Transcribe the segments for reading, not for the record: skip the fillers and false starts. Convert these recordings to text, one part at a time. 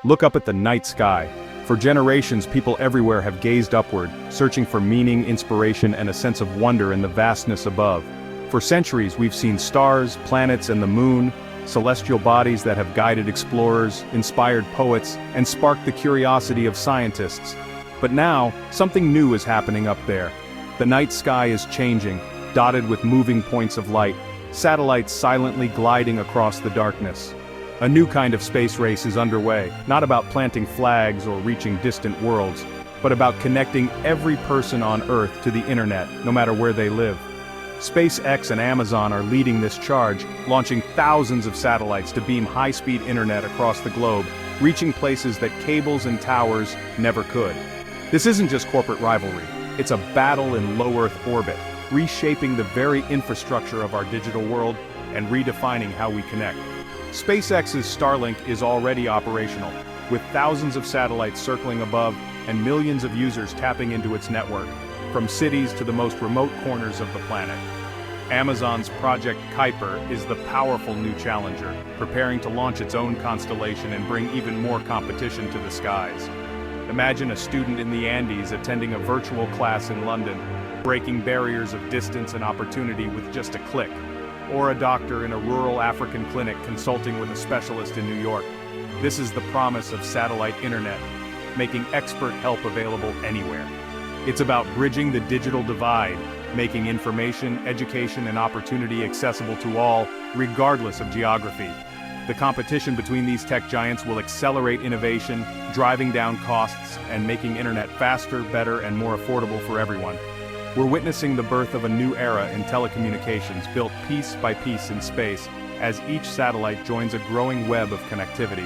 Look up at the night sky. For generations, people everywhere have gazed upward, searching for meaning, inspiration, and a sense of wonder in the vastness above. For centuries, we've seen stars, planets, and the moon, celestial bodies that have guided explorers, inspired poets, and sparked the curiosity of scientists. But now, something new is happening up there. The night sky is changing, dotted with moving points of light, satellites silently gliding across the darkness. A new kind of space race is underway, not about planting flags or reaching distant worlds, but about connecting every person on Earth to the internet, no matter where they live. SpaceX and Amazon are leading this charge, launching thousands of satellites to beam high-speed internet across the globe, reaching places that cables and towers never could. This isn't just corporate rivalry, it's a battle in low Earth orbit, reshaping the very infrastructure of our digital world and redefining how we connect. SpaceX's Starlink is already operational, with thousands of satellites circling above and millions of users tapping into its network, from cities to the most remote corners of the planet. Amazon's Project Kuiper is the powerful new challenger, preparing to launch its own constellation and bring even more competition to the skies. Imagine a student in the Andes attending a virtual class in London, breaking barriers of distance and opportunity with just a click. Or a doctor in a rural African clinic consulting with a specialist in New York. This is the promise of satellite internet, making expert help available anywhere. It's about bridging the digital divide, making information, education, and opportunity accessible to all, regardless of geography. The competition between these tech giants will accelerate innovation, driving down costs, and making internet faster, better, and more affordable for everyone. We're witnessing the birth of a new era in telecommunications built piece by piece in space, as each satellite joins a growing web of connectivity.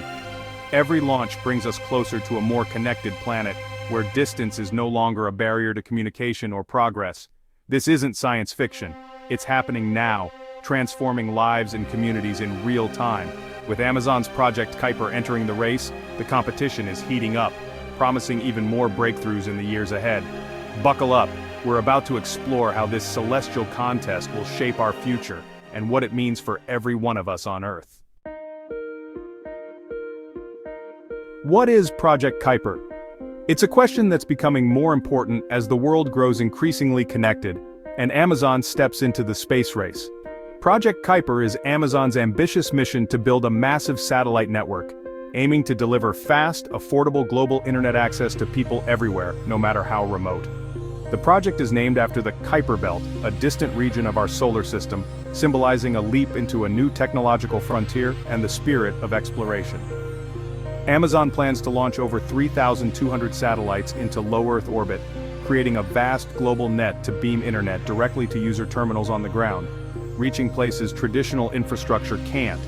Every launch brings us closer to a more connected planet, where distance is no longer a barrier to communication or progress. This isn't science fiction, it's happening now, transforming lives and communities in real time. With Amazon's Project Kuiper entering the race, the competition is heating up, promising even more breakthroughs in the years ahead. Buckle up, we're about to explore how this celestial contest will shape our future, and what it means for every one of us on Earth. What is Project Kuiper? It's a question that's becoming more important as the world grows increasingly connected, and Amazon steps into the space race. Project Kuiper is Amazon's ambitious mission to build a massive satellite network, aiming to deliver fast, affordable global internet access to people everywhere, no matter how remote. The project is named after the Kuiper Belt, a distant region of our solar system, symbolizing a leap into a new technological frontier and the spirit of exploration. Amazon plans to launch over 3,200 satellites into low Earth orbit, creating a vast global net to beam internet directly to user terminals on the ground, reaching places traditional infrastructure can't.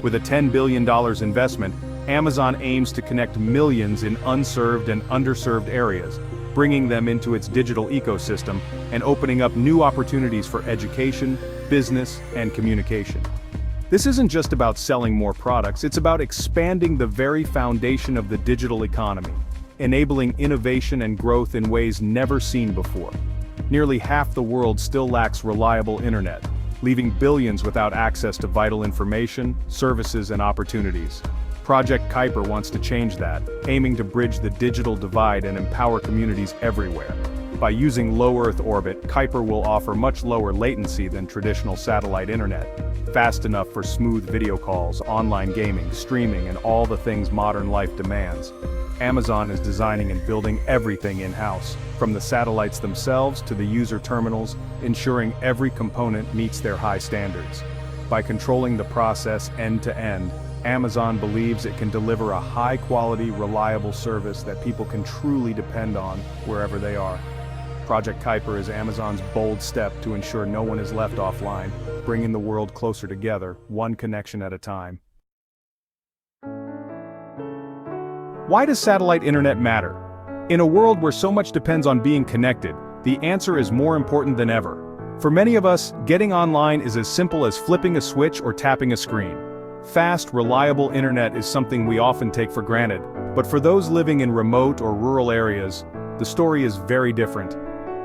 With a $10 billion investment, Amazon aims to connect millions in unserved and underserved areas, bringing them into its digital ecosystem and opening up new opportunities for education, business, and communication. This isn't just about selling more products, it's about expanding the very foundation of the digital economy, enabling innovation and growth in ways never seen before. Nearly half the world still lacks reliable internet, leaving billions without access to vital information, services, and opportunities. Project Kuiper wants to change that, aiming to bridge the digital divide and empower communities everywhere. By using low Earth orbit, Kuiper will offer much lower latency than traditional satellite internet, fast enough for smooth video calls, online gaming, streaming, and all the things modern life demands. Amazon is designing and building everything in-house, from the satellites themselves to the user terminals, ensuring every component meets their high standards. By controlling the process end-to-end, Amazon believes it can deliver a high-quality, reliable service that people can truly depend on wherever they are. Project Kuiper is Amazon's bold step to ensure no one is left offline, bringing the world closer together, one connection at a time. Why does satellite internet matter? In a world where so much depends on being connected, the answer is more important than ever. For many of us, getting online is as simple as flipping a switch or tapping a screen. Fast, reliable internet is something we often take for granted, but for those living in remote or rural areas, the story is very different.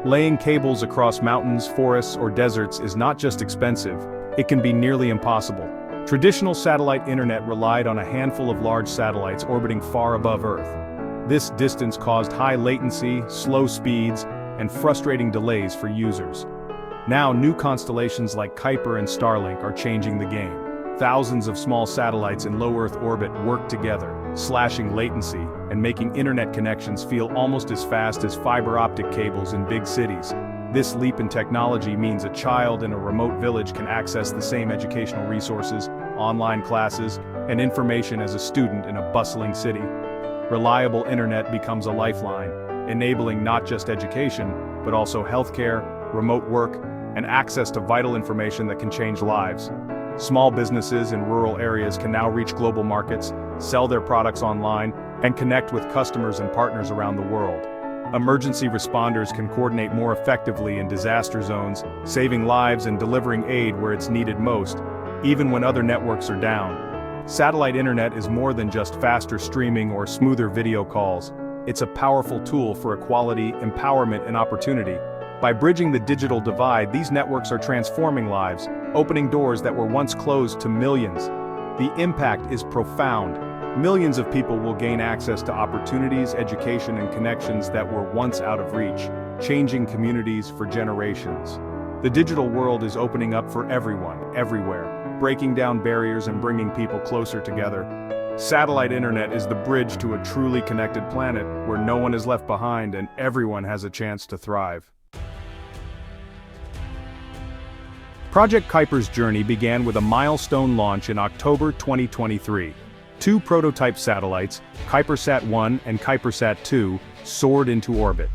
Laying cables across mountains, forests, or deserts is not just expensive, it can be nearly impossible. Traditional satellite internet relied on a handful of large satellites orbiting far above Earth. This distance caused high latency, slow speeds, and frustrating delays for users. Now new constellations like Kuiper and Starlink are changing the game. Thousands of small satellites in low Earth orbit work together, slashing latency and making internet connections feel almost as fast as fiber optic cables in big cities. This leap in technology means a child in a remote village can access the same educational resources, online classes, and information as a student in a bustling city. Reliable internet becomes a lifeline, enabling not just education, but also healthcare, remote work, and access to vital information that can change lives. Small businesses in rural areas can now reach global markets, sell their products online, and connect with customers and partners around the world. Emergency responders can coordinate more effectively in disaster zones, saving lives and delivering aid where it's needed most, even when other networks are down. Satellite internet is more than just faster streaming or smoother video calls. It's a powerful tool for equality, empowerment, and opportunity. By bridging the digital divide, these networks are transforming lives, opening doors that were once closed to millions. The impact is profound. Millions of people will gain access to opportunities, education, and connections that were once out of reach, changing communities for generations. The digital world is opening up for everyone, everywhere, breaking down barriers and bringing people closer together. Satellite internet is the bridge to a truly connected planet where no one is left behind and everyone has a chance to thrive. Project Kuiper's journey began with a milestone launch in October 2023. Two prototype satellites, KuiperSat-1 and KuiperSat-2, soared into orbit.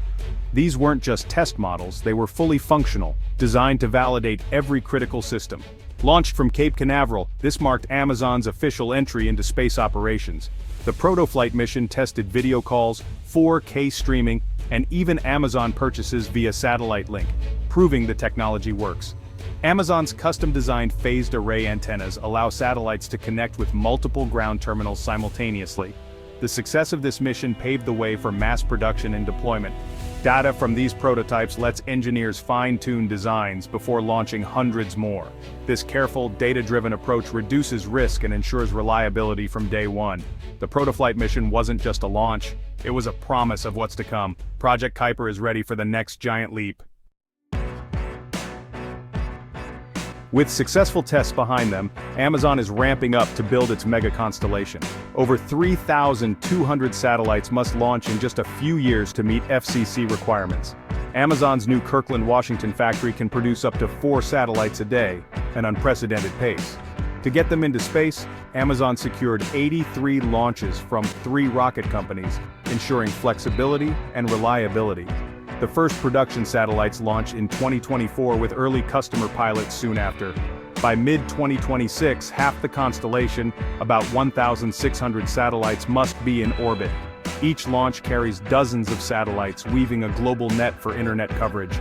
These weren't just test models, they were fully functional, designed to validate every critical system. Launched from Cape Canaveral, this marked Amazon's official entry into space operations. The proto-flight mission tested video calls, 4K streaming, and even Amazon purchases via satellite link, proving the technology works. Amazon's custom-designed phased array antennas allow satellites to connect with multiple ground terminals simultaneously. The success of this mission paved the way for mass production and deployment. Data from these prototypes lets engineers fine-tune designs before launching hundreds more. This careful, data-driven approach reduces risk and ensures reliability from day one. The protoflight mission wasn't just a launch, it was a promise of what's to come. Project Kuiper is ready for the next giant leap. With successful tests behind them, Amazon is ramping up to build its mega constellation. Over 3,200 satellites must launch in just a few years to meet FCC requirements. Amazon's new Kirkland, Washington factory can produce up to 4 satellites a day, an unprecedented pace. To get them into space, Amazon secured 83 launches from 3 rocket companies, ensuring flexibility and reliability. The first production satellites launch in 2024 with early customer pilots soon after. By mid-2026, half the constellation, about 1,600 satellites, must be in orbit. Each launch carries dozens of satellites, weaving a global net for internet coverage.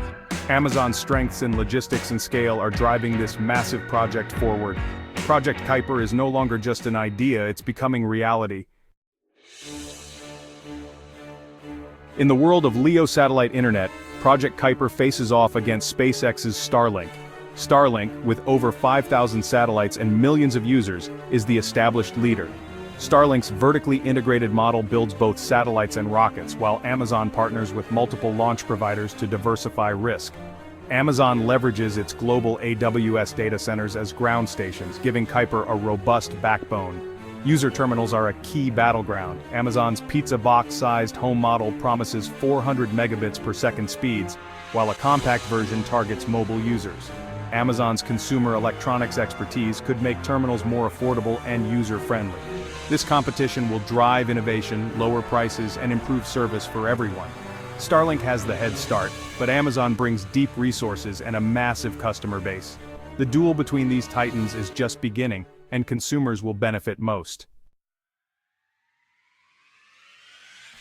Amazon's strengths in logistics and scale are driving this massive project forward. Project Kuiper is no longer just an idea, it's becoming reality. In the world of LEO satellite internet, Project Kuiper faces off against SpaceX's Starlink. Starlink, with over 5,000 satellites and millions of users, is the established leader. Starlink's vertically integrated model builds both satellites and rockets, while Amazon partners with multiple launch providers to diversify risk. Amazon leverages its global AWS data centers as ground stations, giving Kuiper a robust backbone. User terminals are a key battleground. Amazon's pizza box-sized home model promises 400 megabits per second speeds, while a compact version targets mobile users. Amazon's consumer electronics expertise could make terminals more affordable and user-friendly. This competition will drive innovation, lower prices, and improve service for everyone. Starlink has the head start, but Amazon brings deep resources and a massive customer base. The duel between these titans is just beginning, and consumers will benefit most.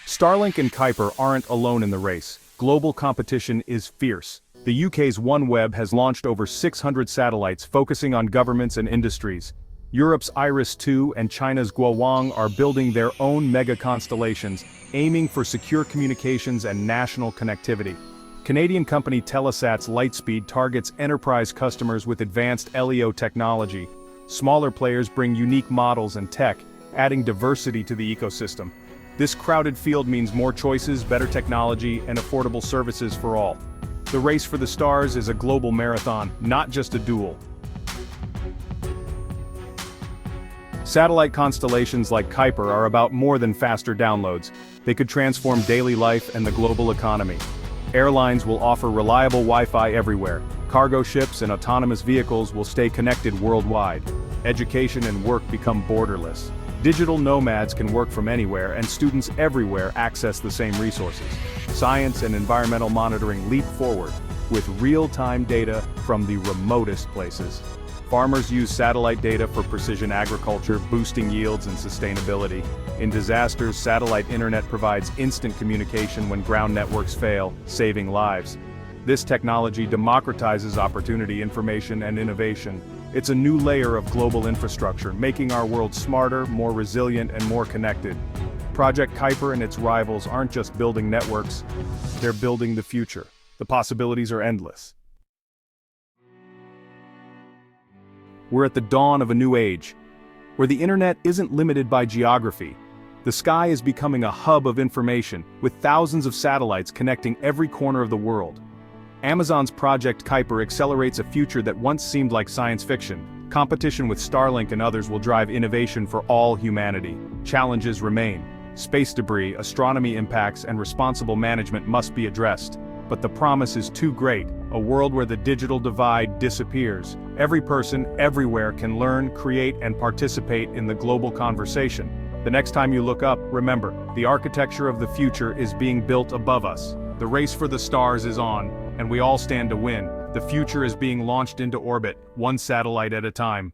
Starlink and Kuiper aren't alone in the race. Global competition is fierce. The UK's OneWeb has launched over 600 satellites focusing on governments and industries. Europe's IRIS-2 and China's Guowang are building their own mega constellations, aiming for secure communications and national connectivity. Canadian company Telesat's Lightspeed targets enterprise customers with advanced LEO technology. Smaller players bring unique models and tech, adding diversity to the ecosystem. This crowded field means more choices, better technology, and affordable services for all. The race for the stars is a global marathon, not just a duel. Satellite constellations like Kuiper are about more than faster downloads. They could transform daily life and the global economy. Airlines will offer reliable Wi-Fi everywhere. Cargo ships and autonomous vehicles will stay connected worldwide. Education and work become borderless. Digital nomads can work from anywhere, and students everywhere access the same resources. Science and environmental monitoring leap forward, with real-time data from the remotest places. Farmers use satellite data for precision agriculture, boosting yields and sustainability. In disasters, satellite internet provides instant communication when ground networks fail, saving lives. This technology democratizes opportunity, information, and innovation. It's a new layer of global infrastructure, making our world smarter, more resilient, and more connected. Project Kuiper and its rivals aren't just building networks, they're building the future. The possibilities are endless. We're at the dawn of a new age, where the internet isn't limited by geography. The sky is becoming a hub of information, with thousands of satellites connecting every corner of the world. Amazon's Project Kuiper accelerates a future that once seemed like science fiction. Competition with Starlink and others will drive innovation for all humanity. Challenges remain. Space debris, astronomy impacts, and responsible management must be addressed. But the promise is too great, a world where the digital divide disappears. Every person, everywhere can learn, create, and participate in the global conversation. The next time you look up, remember, the architecture of the future is being built above us. The race for the stars is on, and we all stand to win. The future is being launched into orbit, one satellite at a time.